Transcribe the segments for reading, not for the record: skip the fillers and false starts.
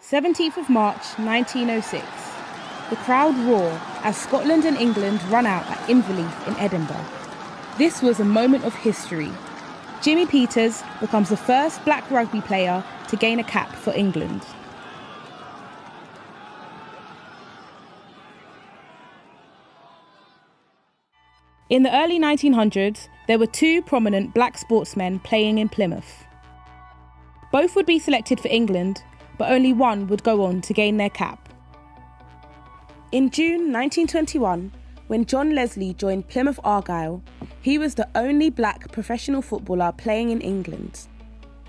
17th of March 1906. The crowd roar as Scotland and England run out at Inverleith in Edinburgh. This was a moment of history. Jimmy Peters becomes the first black rugby player to gain a cap for England. In the early 1900s, there were two prominent black sportsmen playing in Plymouth. Both would be selected for England, but only one would go on to gain their cap. In June 1921, when John Leslie joined Plymouth Argyle, he was the only black professional footballer playing in England.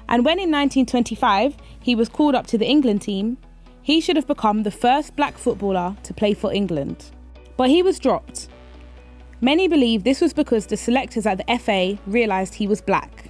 And when in 1925 he was called up to the England team, he should have become the first black footballer to play for England. But he was dropped. Many believe this was because the selectors at the FA realised he was black.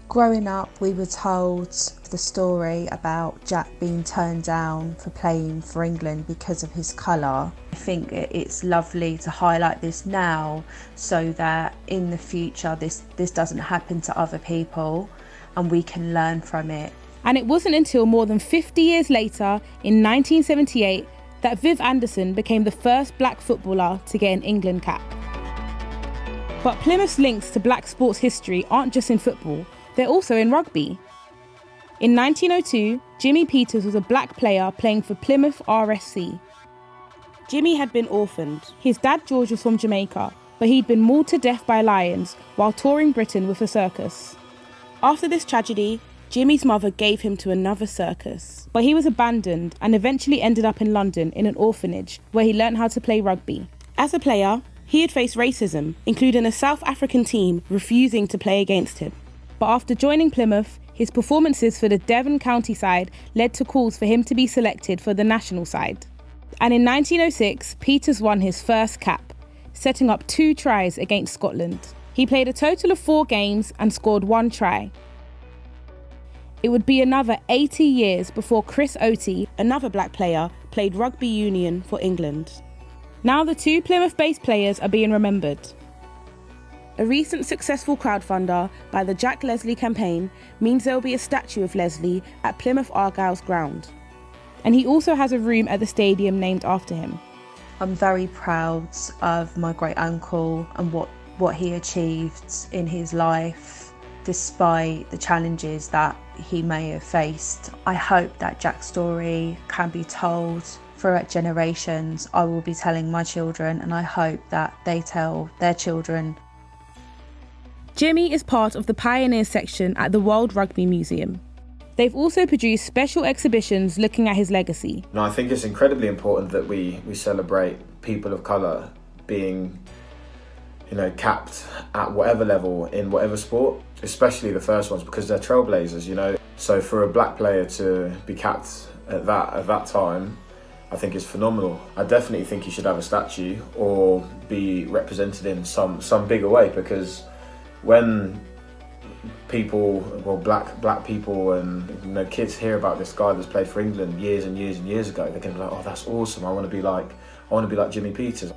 Growing up, we were told the story about Jack being turned down for playing for England because of his colour. I think it's lovely to highlight this now so that in the future this doesn't happen to other people and we can learn from it. And it wasn't until more than 50 years later, in 1978, that Viv Anderson became the first black footballer to get an England cap. But Plymouth's links to black sports history aren't just in football, they're also in rugby. In 1902, Jimmy Peters was a black player playing for Plymouth RSC. Jimmy had been orphaned. His dad George was from Jamaica, but he'd been mauled to death by lions while touring Britain with a circus. After this tragedy, Jimmy's mother gave him to another circus, but he was abandoned and eventually ended up in London in an orphanage where he learned how to play rugby. As a player, he had faced racism, including a South African team refusing to play against him. But after joining Plymouth, his performances for the Devon County side led to calls for him to be selected for the national side. And in 1906, Peters won his first cap, setting up 2 tries against Scotland. He played a total of 4 games and scored 1 try. It would be another 80 years before Chris Otey, another black player, played rugby union for England. Now the 2 Plymouth-based players are being remembered. A recent successful crowdfunder by the Jack Leslie campaign means there will be a statue of Leslie at Plymouth Argyle's ground. And he also has a room at the stadium named after him. I'm very proud of my great uncle and what he achieved in his life, despite the challenges that he may have faced. I hope that Jack's story can be told throughout generations. I will be telling my children, and I hope that they tell their children. Jimmy is part of the Pioneers section at the World Rugby Museum. They've also produced special exhibitions looking at his legacy. I think it's incredibly important that we celebrate people of colour being, capped at whatever level in whatever sport, especially the first ones, because they're trailblazers, So for a black player to be capped at that time, I think is phenomenal. I definitely think he should have a statue or be represented in some bigger way, because when people, black people and kids hear about this guy that's played for England years and years and years ago, they're gonna be like, oh, that's awesome. I want to be like Jimmy Peters.